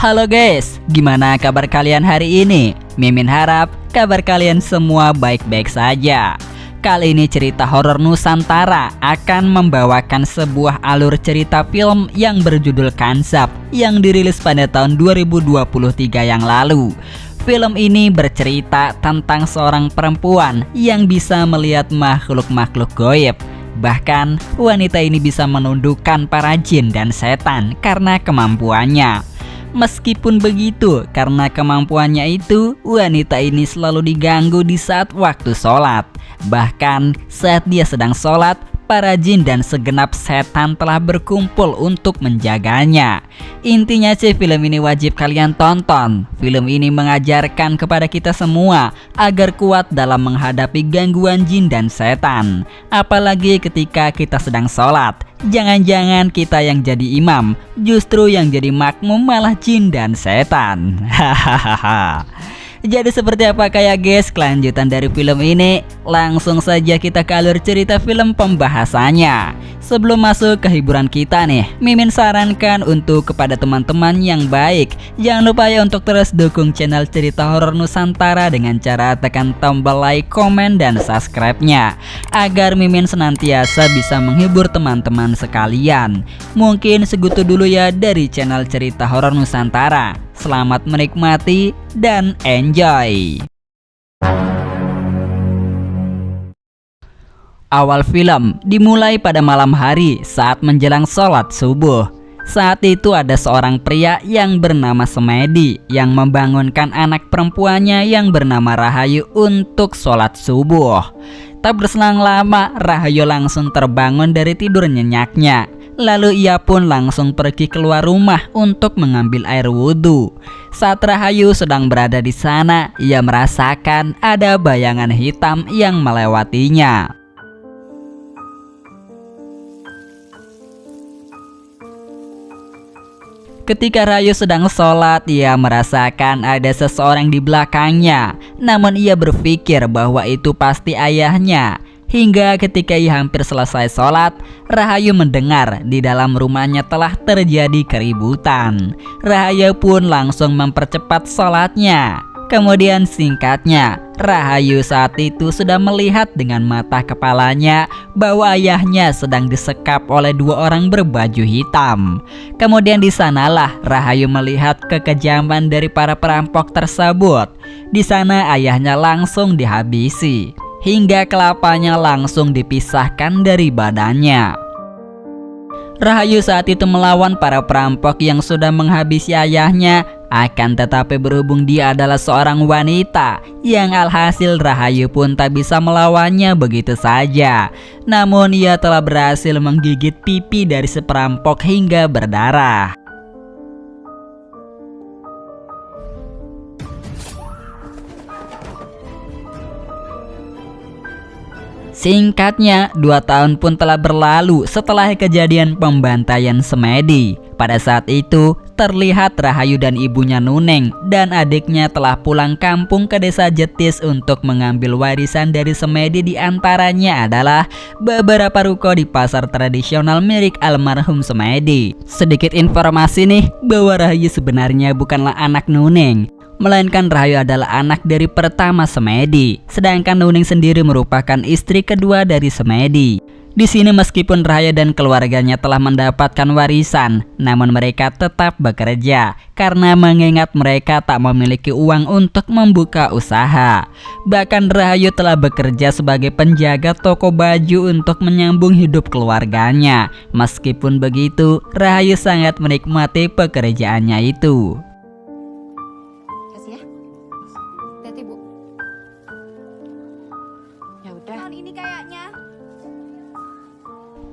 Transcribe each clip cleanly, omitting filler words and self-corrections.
Halo guys, gimana kabar kalian hari ini? Mimin harap kabar kalian semua baik-baik saja. Kali ini cerita horor Nusantara akan membawakan sebuah alur cerita film yang berjudul Kansap yang dirilis pada tahun 2023 yang lalu. Film ini bercerita tentang seorang perempuan yang bisa melihat makhluk-makhluk gaib. Bahkan wanita ini bisa menundukkan para jin dan setan karena kemampuannya. Meskipun begitu, karena kemampuannya itu, wanita ini selalu diganggu di saat waktu sholat. Bahkan saat dia sedang sholat, para jin dan segenap setan telah berkumpul untuk menjaganya. Intinya sih film ini wajib kalian tonton. Film ini mengajarkan kepada kita semua agar kuat dalam menghadapi gangguan jin dan setan. Apalagi ketika kita sedang sholat. Jangan-jangan kita yang jadi imam, justru yang jadi makmum malah jin dan setan. Hahaha. Jadi seperti apa kayak guys kelanjutan dari film ini? Langsung saja kita ke alur cerita film pembahasannya. Sebelum masuk ke hiburan kita nih, Mimin sarankan untuk kepada teman-teman yang baik, jangan lupa ya untuk terus dukung channel Cerita Horor Nusantara dengan cara tekan tombol like, komen, dan subscribe-nya agar Mimin senantiasa bisa menghibur teman-teman sekalian. Mungkin segitu dulu ya dari channel Cerita Horor Nusantara. Selamat menikmati dan enjoy. Awal film dimulai pada malam hari saat menjelang sholat subuh. Saat itu ada seorang pria yang bernama Semedi yang membangunkan anak perempuannya yang bernama Rahayu untuk sholat subuh. Tak berselang lama, Rahayu langsung terbangun dari tidur nyenyaknya. Lalu ia pun langsung pergi keluar rumah untuk mengambil air wudhu. Saat Rahayu sedang berada di sana, ia merasakan ada bayangan hitam yang melewatinya. Ketika Rahayu sedang sholat, ia merasakan ada seseorang di belakangnya. Namun ia berpikir bahwa itu pasti ayahnya. Hingga ketika ia hampir selesai sholat, Rahayu mendengar di dalam rumahnya telah terjadi keributan. Rahayu pun langsung mempercepat sholatnya. Kemudian singkatnya, Rahayu saat itu sudah melihat dengan mata kepalanya bahwa ayahnya sedang disekap oleh dua orang berbaju hitam. Kemudian di sanalah Rahayu melihat kekejaman dari para perampok tersebut. Di sana ayahnya langsung dihabisi, hingga kelapanya langsung dipisahkan dari badannya. Rahayu saat itu melawan para perampok yang sudah menghabisi ayahnya. Akan tetapi berhubung dia adalah seorang wanita, yang alhasil Rahayu pun tak bisa melawannya begitu saja. Namun ia telah berhasil menggigit pipi dari si perampok hingga berdarah. Singkatnya, 2 tahun pun telah berlalu setelah kejadian pembantaian Semedi. Pada saat itu, terlihat Rahayu dan ibunya Nuneng dan adiknya telah pulang kampung ke desa Jetis untuk mengambil warisan dari Semedi. Di antaranya adalah beberapa ruko di pasar tradisional milik almarhum Semedi. Sedikit informasi nih, bahwa Rahayu sebenarnya bukanlah anak Nuneng, melainkan Rahayu adalah anak dari pertama Semedi, sedangkan Nuneng sendiri merupakan istri kedua dari Semedi. Di sini meskipun Rahayu dan keluarganya telah mendapatkan warisan, namun mereka tetap bekerja karena mengingat mereka tak memiliki uang untuk membuka usaha. Bahkan Rahayu telah bekerja sebagai penjaga toko baju untuk menyambung hidup keluarganya. Meskipun begitu, Rahayu sangat menikmati pekerjaannya itu.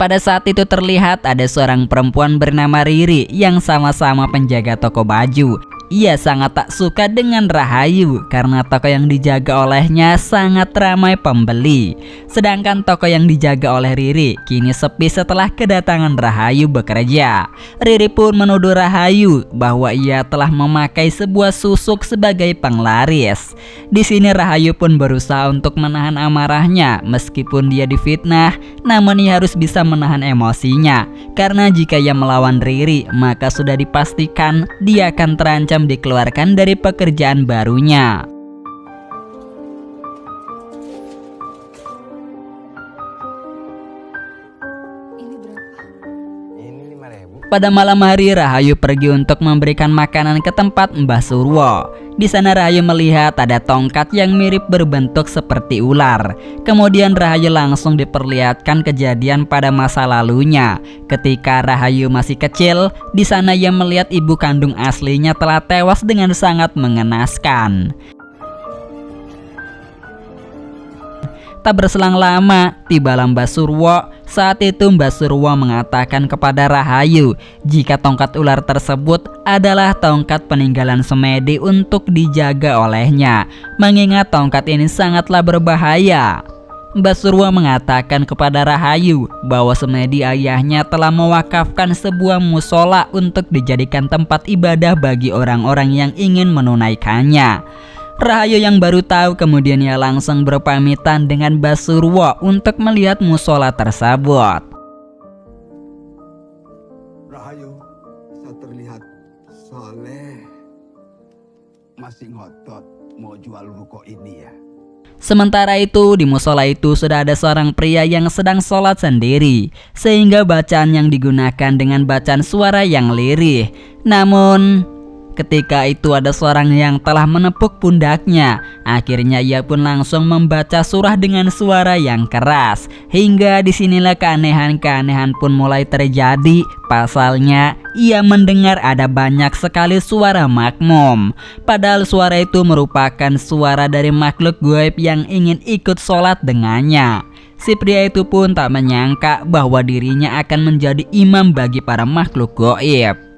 Pada saat itu terlihat ada seorang perempuan bernama Riri yang sama-sama penjaga toko baju. ia sangat tak suka dengan Rahayu karena toko yang dijaga olehnya sangat ramai pembeli. Sedangkan toko yang dijaga oleh Riri kini sepi setelah kedatangan Rahayu bekerja. Riri pun menuduh Rahayu bahwa ia telah memakai sebuah susuk sebagai penglaris. Di sini Rahayu pun berusaha untuk menahan amarahnya meskipun dia difitnah, namun ia harus bisa menahan emosinya karena jika ia melawan Riri maka sudah dipastikan dia akan terancam dikeluarkan dari pekerjaan barunya. Pada malam hari Rahayu pergi untuk memberikan makanan ke tempat Mbah Surwo. Di sana Rahayu melihat ada tongkat yang mirip berbentuk seperti ular. Kemudian Rahayu langsung diperlihatkan kejadian pada masa lalunya. Ketika Rahayu masih kecil, di sana ia melihat ibu kandung aslinya telah tewas dengan sangat mengenaskan. Tak berselang lama, tibalah Mbah Surwo. Saat itu Mbah Surwo mengatakan kepada Rahayu jika tongkat ular tersebut adalah tongkat peninggalan Semedi untuk dijaga olehnya, mengingat tongkat ini sangatlah berbahaya. Mbah Surwo mengatakan kepada Rahayu bahwa Semedi ayahnya telah mewakafkan sebuah musola untuk dijadikan tempat ibadah bagi orang-orang yang ingin menunaikannya. Rahayu yang baru tahu kemudian ia langsung berpamitan dengan Mbah Surwo untuk melihat musola tersebut. Rahayu, saya terlihat soleh. Masih ngotot mau jual ruko ini ya? Sementara itu di musola itu sudah ada seorang pria yang sedang sholat sendiri, sehingga bacaan yang digunakan dengan bacaan suara yang lirih. Namun ketika itu ada seorang yang telah menepuk pundaknya. Akhirnya ia pun langsung membaca surah dengan suara yang keras. Hingga disinilah keanehan-keanehan pun mulai terjadi. Pasalnya ia mendengar ada banyak sekali suara makmum. Padahal suara itu merupakan suara dari makhluk gaib yang ingin ikut sholat dengannya. Si pria itu pun tak menyangka bahwa dirinya akan menjadi imam bagi para makhluk gaib.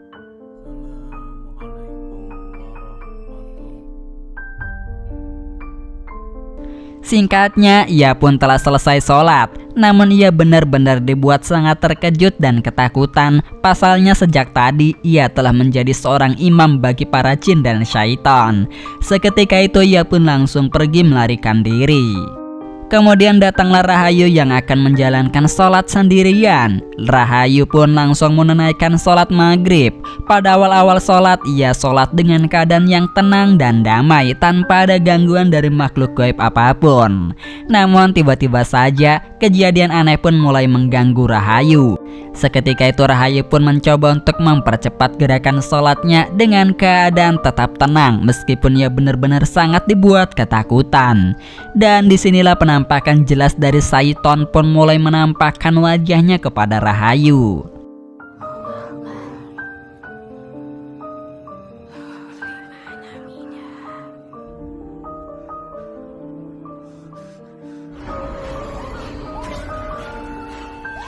Singkatnya, ia pun telah selesai sholat. Namun ia benar-benar dibuat sangat terkejut dan ketakutan. Pasalnya sejak tadi ia telah menjadi seorang imam bagi para jin dan syaitan. Seketika itu ia pun langsung pergi melarikan diri. Kemudian datanglah Rahayu yang akan menjalankan sholat sendirian. Rahayu pun langsung menunaikan sholat maghrib. Pada awal-awal sholat, ia sholat dengan keadaan yang tenang dan damai tanpa ada gangguan dari makhluk gaib apapun. Namun tiba-tiba saja kejadian aneh pun mulai mengganggu Rahayu. Seketika itu Rahayu pun mencoba untuk mempercepat gerakan sholatnya dengan keadaan tetap tenang meskipun ia benar-benar sangat dibuat ketakutan. Dan disinilah penampakan jelas dari syaiton pun mulai menampakkan wajahnya kepada Rahayu.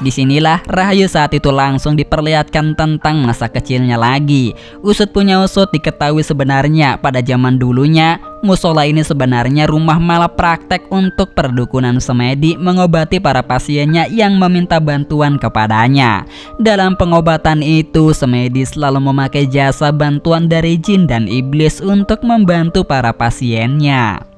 Disinilah Rahayu saat itu langsung diperlihatkan tentang masa kecilnya lagi. Usut punya usut diketahui sebenarnya pada zaman dulunya musola ini sebenarnya rumah malapraktek untuk perdukunan Semedi mengobati para pasiennya yang meminta bantuan kepadanya. Dalam pengobatan itu Semedi selalu memakai jasa bantuan dari jin dan iblis untuk membantu para pasiennya.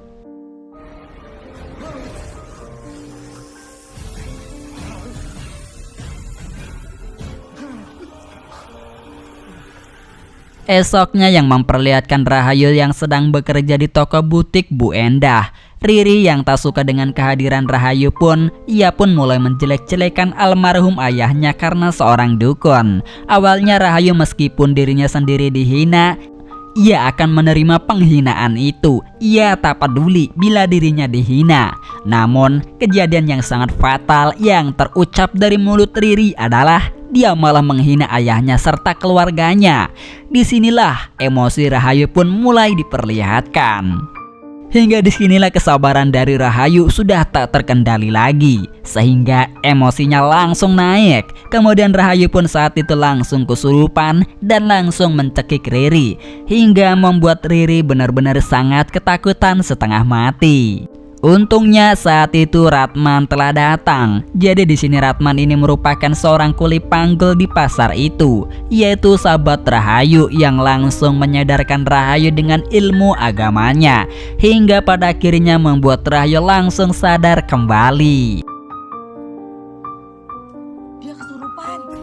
Esoknya yang memperlihatkan Rahayu yang sedang bekerja di toko butik Bu Endah. Riri yang tak suka dengan kehadiran Rahayu pun, ia pun mulai menjelek-jelekan almarhum ayahnya karena seorang dukun. Awalnya Rahayu meskipun dirinya sendiri dihina, ia akan menerima penghinaan itu. Ia tak peduli bila dirinya dihina. Namun kejadian yang sangat fatal yang terucap dari mulut Riri adalah dia malah menghina ayahnya serta keluarganya. Disinilah emosi Rahayu pun mulai diperlihatkan. Hingga disinilah kesabaran dari Rahayu sudah tak terkendali lagi, sehingga emosinya langsung naik. Kemudian Rahayu pun saat itu langsung kesurupan dan langsung mencekik Riri, hingga membuat Riri benar-benar sangat ketakutan setengah mati. Untungnya saat itu Ratman telah datang. Jadi di sini Ratman ini merupakan seorang kuli panggul di pasar itu, yaitu sahabat Rahayu yang langsung menyadarkan Rahayu dengan ilmu agamanya, hingga pada akhirnya membuat Rahayu langsung sadar kembali. Dia kesurupan.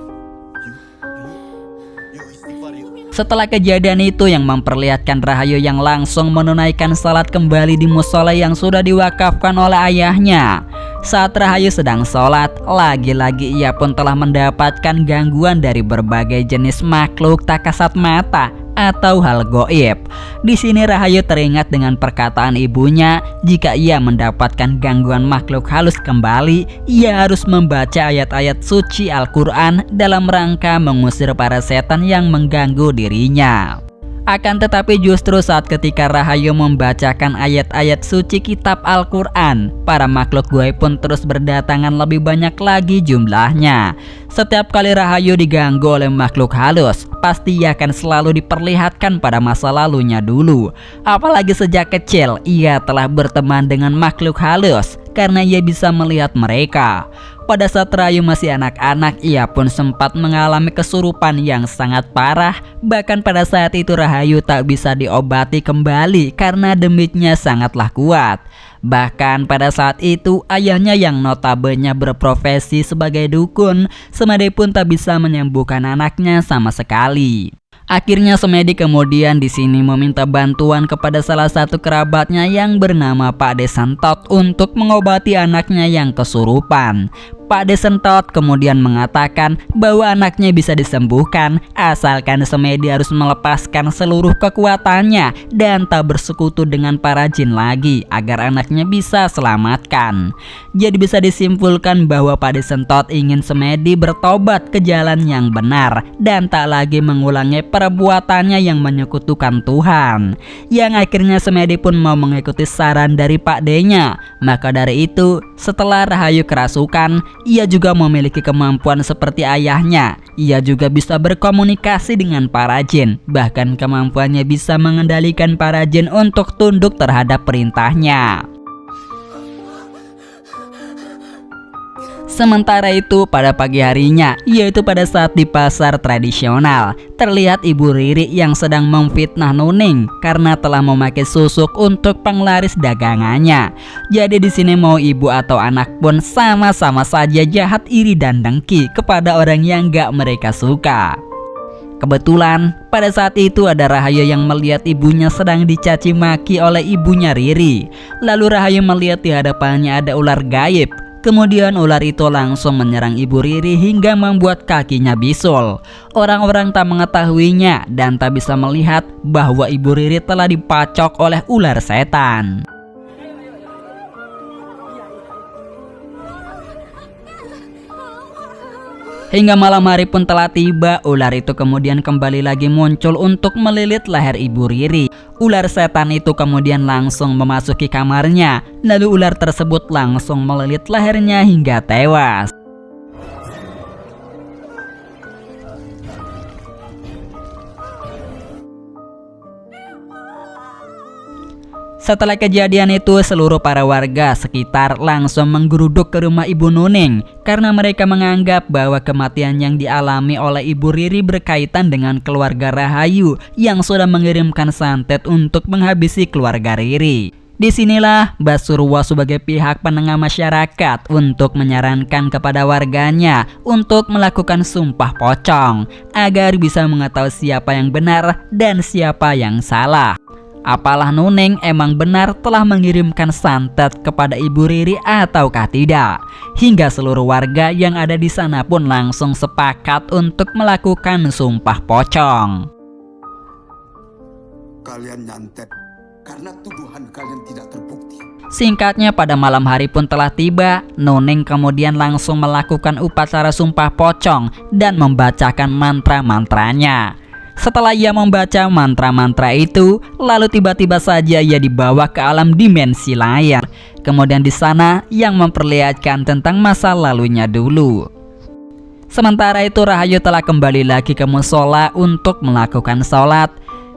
Setelah kejadian itu yang memperlihatkan Rahayu yang langsung menunaikan salat kembali di musola yang sudah diwakafkan oleh ayahnya. Saat Rahayu sedang sholat, lagi-lagi ia pun telah mendapatkan gangguan dari berbagai jenis makhluk tak kasat mata atau hal goib. Di sini Rahayu teringat dengan perkataan ibunya, jika ia mendapatkan gangguan makhluk halus kembali, ia harus membaca ayat-ayat suci Al-Quran dalam rangka mengusir para setan yang mengganggu dirinya. Akan tetapi justru saat ketika Rahayu membacakan ayat-ayat suci kitab Al-Quran, para makhluk gaib pun terus berdatangan lebih banyak lagi jumlahnya. Setiap kali Rahayu diganggu oleh makhluk halus, pasti ia akan selalu diperlihatkan pada masa lalunya dulu. Apalagi sejak kecil ia telah berteman dengan makhluk halus karena ia bisa melihat mereka. Pada saat Rahayu masih anak-anak, ia pun sempat mengalami kesurupan yang sangat parah. Bahkan pada saat itu Rahayu tak bisa diobati kembali karena demitnya sangatlah kuat. Bahkan pada saat itu ayahnya yang notabene berprofesi sebagai dukun, Semedi pun tak bisa menyembuhkan anaknya sama sekali. Akhirnya Semedi kemudian di sini meminta bantuan kepada salah satu kerabatnya yang bernama Pak Desentot untuk mengobati anaknya yang kesurupan. Pak Desentot kemudian mengatakan bahwa anaknya bisa disembuhkan asalkan Semedi harus melepaskan seluruh kekuatannya dan tak bersekutu dengan para jin lagi agar anaknya bisa selamatkan. Jadi bisa disimpulkan bahwa Pak Desentot ingin Semedi bertobat ke jalan yang benar dan tak lagi mengulangi perbuatannya yang menyekutukan Tuhan. Yang akhirnya Semedi pun mau mengikuti saran dari Pak D-nya. Maka dari itu, setelah Rahayu kerasukan, ia juga memiliki kemampuan seperti ayahnya. Ia juga bisa berkomunikasi dengan para jin. Bahkan kemampuannya bisa mengendalikan para jin untuk tunduk terhadap perintahnya. Sementara itu pada pagi harinya, yaitu pada saat di pasar tradisional, terlihat Ibu Riri yang sedang memfitnah Nuning karena telah memakai susuk untuk penglaris dagangannya. Jadi di sini mau ibu atau anak pun sama-sama saja jahat, iri dan dengki kepada orang yang gak mereka suka. Kebetulan pada saat itu ada Rahayu yang melihat ibunya sedang dicaci maki oleh ibunya Riri. Lalu Rahayu melihat di hadapannya ada ular gaib. Kemudian ular itu langsung menyerang Ibu Riri hingga membuat kakinya bisul. Orang-orang tak mengetahuinya dan tak bisa melihat bahwa Ibu Riri telah dipacok oleh ular setan. Hingga malam hari pun telah tiba, ular itu kemudian kembali lagi muncul untuk melilit leher Ibu Riri. Ular setan itu kemudian langsung memasuki kamarnya, lalu ular tersebut langsung melilit lehernya hingga tewas. Setelah kejadian itu, seluruh para warga sekitar langsung menggeruduk ke rumah Ibu Nuning karena mereka menganggap bahwa kematian yang dialami oleh Ibu Riri berkaitan dengan keluarga Rahayu yang sudah mengirimkan santet untuk menghabisi keluarga Riri. Disinilah Basurwa sebagai pihak penengah masyarakat untuk menyarankan kepada warganya untuk melakukan sumpah pocong agar bisa mengetahui siapa yang benar dan siapa yang salah. Apalah Nuning emang benar telah mengirimkan santet kepada Ibu Riri ataukah tidak. Hingga seluruh warga yang ada di sana pun langsung sepakat untuk melakukan sumpah pocong. Kalian nyantet karena tuduhan kalian tidak terbukti. Singkatnya pada malam hari pun telah tiba. Nuning kemudian langsung melakukan upacara sumpah pocong dan membacakan mantra-mantranya. Setelah ia membaca mantra-mantra itu, lalu tiba-tiba saja ia dibawa ke alam dimensi lain. Kemudian di sana yang memperlihatkan tentang masa lalunya dulu. Sementara itu Rahayu telah kembali lagi ke musola untuk melakukan sholat.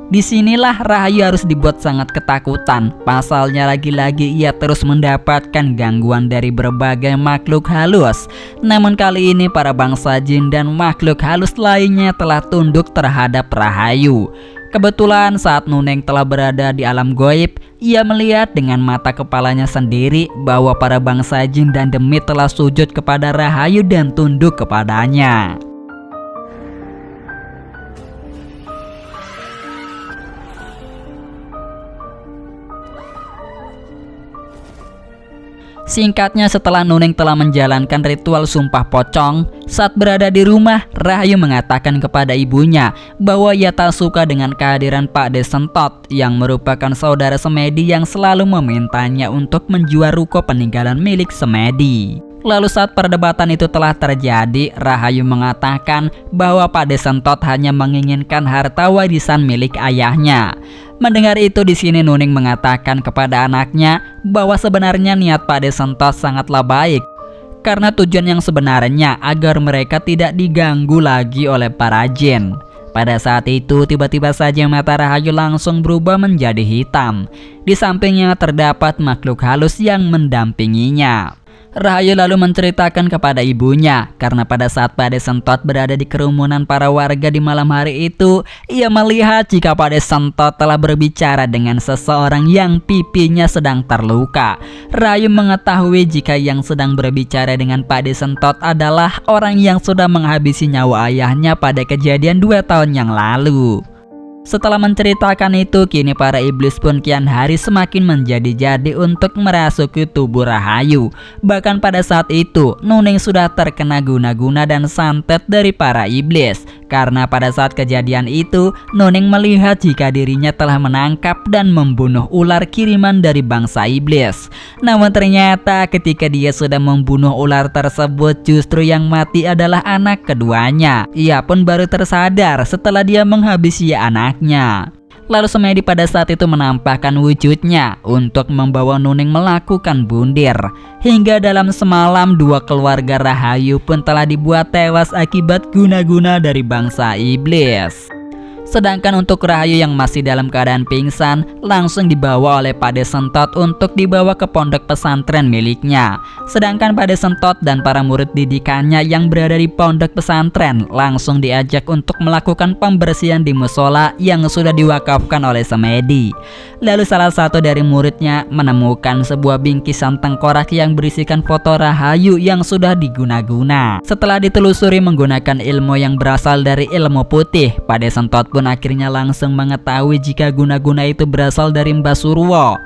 Disinilah Rahayu harus dibuat sangat ketakutan. Pasalnya lagi-lagi ia terus mendapatkan gangguan dari berbagai makhluk halus. Namun kali ini para bangsa jin dan makhluk halus lainnya telah tunduk terhadap Rahayu. Kebetulan saat Nuneng telah berada di alam goib, ia melihat dengan mata kepalanya sendiri bahwa para bangsa jin dan demit telah sujud kepada Rahayu dan tunduk kepadanya. Singkatnya, setelah Nuneng telah menjalankan ritual sumpah pocong, saat berada di rumah, Rahayu mengatakan kepada ibunya bahwa ia tak suka dengan kehadiran Pak De Sentot yang merupakan saudara Semedi yang selalu memintanya untuk menjual ruko peninggalan milik Semedi. Lalu saat perdebatan itu telah terjadi, Rahayu mengatakan bahwa Pak De Sentot hanya menginginkan harta warisan milik ayahnya. Mendengar itu, di sini Nuneng mengatakan kepada anaknya bahwa sebenarnya niat Pak De Sentot sangatlah baik, karena tujuan yang sebenarnya agar mereka tidak diganggu lagi oleh para jin. Pada saat itu tiba-tiba saja mata Rahayu langsung berubah menjadi hitam. Di sampingnya terdapat makhluk halus yang mendampinginya. Rahayu lalu menceritakan kepada ibunya karena pada saat Pak De Sentot berada di kerumunan para warga di malam hari itu, ia melihat jika Pak De Sentot telah berbicara dengan seseorang yang pipinya sedang terluka. Rahayu mengetahui jika yang sedang berbicara dengan Pak De Sentot adalah orang yang sudah menghabisi nyawa ayahnya pada kejadian 2 tahun yang lalu. Setelah menceritakan itu, kini para iblis pun kian hari semakin menjadi-jadi untuk merasuki tubuh Rahayu. Bahkan pada saat itu, Nuneng sudah terkena guna-guna dan santet dari para iblis. Karena pada saat kejadian itu, Nuneng melihat jika dirinya telah menangkap dan membunuh ular kiriman dari bangsa iblis. Namun ternyata ketika dia sudah membunuh ular tersebut, justru yang mati adalah anak keduanya. Ia pun baru tersadar setelah dia menghabisi anaknya. Lalu Semedi pada saat itu menampakkan wujudnya untuk membawa Nuneng melakukan bundir. Hingga dalam semalam 2 keluarga Rahayu pun telah dibuat tewas akibat guna-guna dari bangsa iblis. Sedangkan untuk Rahayu yang masih dalam keadaan pingsan langsung dibawa oleh Pak De Sentot untuk dibawa ke pondok pesantren miliknya. Sedangkan Pak De Sentot dan para murid didikannya yang berada di pondok pesantren langsung diajak untuk melakukan pembersihan di musola yang sudah diwakafkan oleh Semedi. Lalu salah satu dari muridnya menemukan sebuah bingkisan tengkorak yang berisikan foto Rahayu yang sudah diguna-guna. Setelah ditelusuri menggunakan ilmu yang berasal dari ilmu putih, Pak De Sentot pun akhirnya langsung mengetahui jika guna-guna itu berasal dari Mbah Surwo.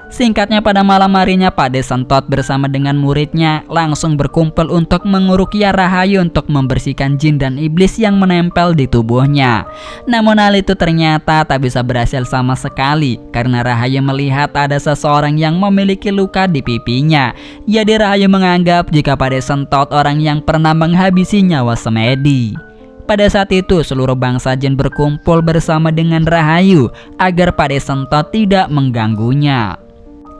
Singkatnya, pada malam harinya Pak De Sentot bersama dengan muridnya langsung berkumpul untuk menguruqyah Rahayu untuk membersihkan jin dan iblis yang menempel di tubuhnya. Namun hal itu ternyata tak bisa berhasil sama sekali karena Rahayu melihat ada seseorang yang memiliki luka di pipinya. Jadi Rahayu menganggap jika Pak De Sentot orang yang pernah menghabisi nyawa Semedi. Pada saat itu seluruh bangsa jin berkumpul bersama dengan Rahayu agar Pak De Sentot tidak mengganggunya.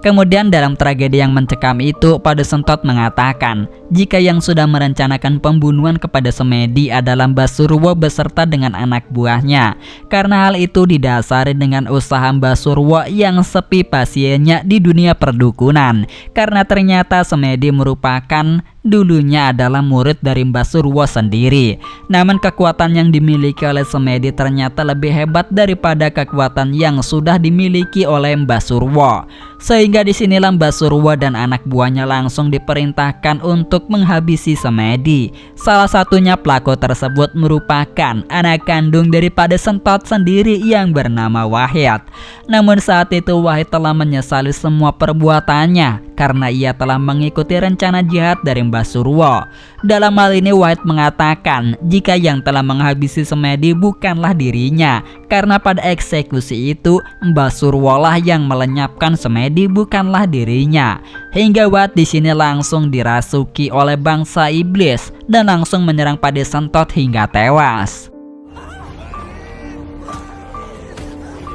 Kemudian dalam tragedi yang mencekam itu, Pak De Sentot mengatakan jika yang sudah merencanakan pembunuhan kepada Semedi adalah Mbah Surwo beserta dengan anak buahnya. Karena hal itu didasari dengan usaha Mbah Surwo yang sepi pasiennya di dunia perdukunan. Karena ternyata Semedi merupakan dulunya adalah murid dari Mbah Surwo sendiri. Namun kekuatan yang dimiliki oleh Semedi ternyata lebih hebat daripada kekuatan yang sudah dimiliki oleh Mbah Surwo. Sehingga disinilah Mbah Surwo dan anak buahnya langsung diperintahkan untuk menghabisi Semedi. Salah satunya pelaku tersebut merupakan anak kandung dari Pak De Sentot sendiri yang bernama Wahid. Namun saat itu Wahid telah menyesali semua perbuatannya karena ia telah mengikuti rencana jahat dari Mbah Surwo. Dalam hal ini Wahid mengatakan jika yang telah menghabisi Semedi bukanlah dirinya, karena pada eksekusi itu Mbah Surwo lah yang melenyapkan Semedi, bukanlah dirinya. Hingga Wahid di sini langsung dirasuki oleh bangsa iblis dan langsung menyerang Pak De Sentot hingga tewas.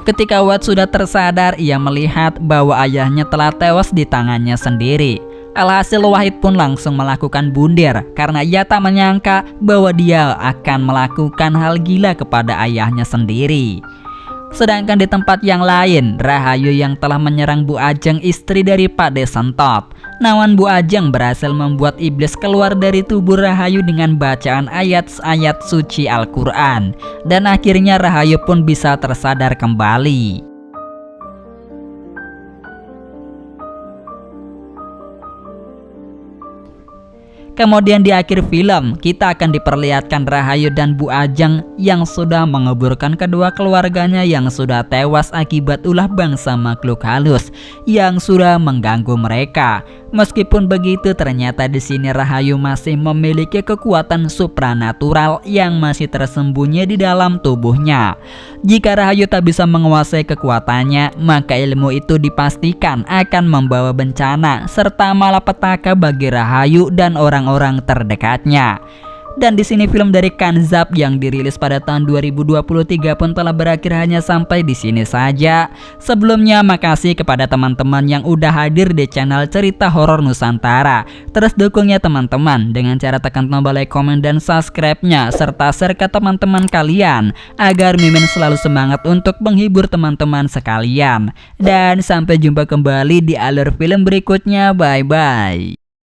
Ketika Watt sudah tersadar, ia melihat bahwa ayahnya telah tewas di tangannya sendiri. Alhasil Wahid pun langsung melakukan bunder karena ia tak menyangka bahwa dia akan melakukan hal gila kepada ayahnya sendiri. Sedangkan di tempat yang lain, Rahayu yang telah menyerang Bu Ajeng, istri dari Pak Desentot. Namun Bu Ajeng berhasil membuat iblis keluar dari tubuh Rahayu dengan bacaan ayat-ayat suci Al-Quran. Dan akhirnya Rahayu pun bisa tersadar kembali. Kemudian di akhir film, kita akan diperlihatkan Rahayu dan Bu Ajeng yang sudah menguburkan kedua keluarganya yang sudah tewas akibat ulah bangsa makhluk halus yang sudah mengganggu mereka. Meskipun begitu, ternyata di sini Rahayu masih memiliki kekuatan supranatural yang masih tersembunyi di dalam tubuhnya. Jika Rahayu tak bisa menguasai kekuatannya, maka ilmu itu dipastikan akan membawa bencana serta malapetaka bagi Rahayu dan orang-orang terdekatnya. Dan di sini film dari Kanzab yang dirilis pada tahun 2023 pun telah berakhir hanya sampai di sini saja. Sebelumnya makasih kepada teman-teman yang udah hadir di channel Cerita Horor Nusantara. Terus dukungnya teman-teman dengan cara tekan tombol like, komen, dan subscribe-nya serta share ke teman-teman kalian agar Mimin selalu semangat untuk menghibur teman-teman sekalian. Dan sampai jumpa kembali di alur film berikutnya. Bye bye.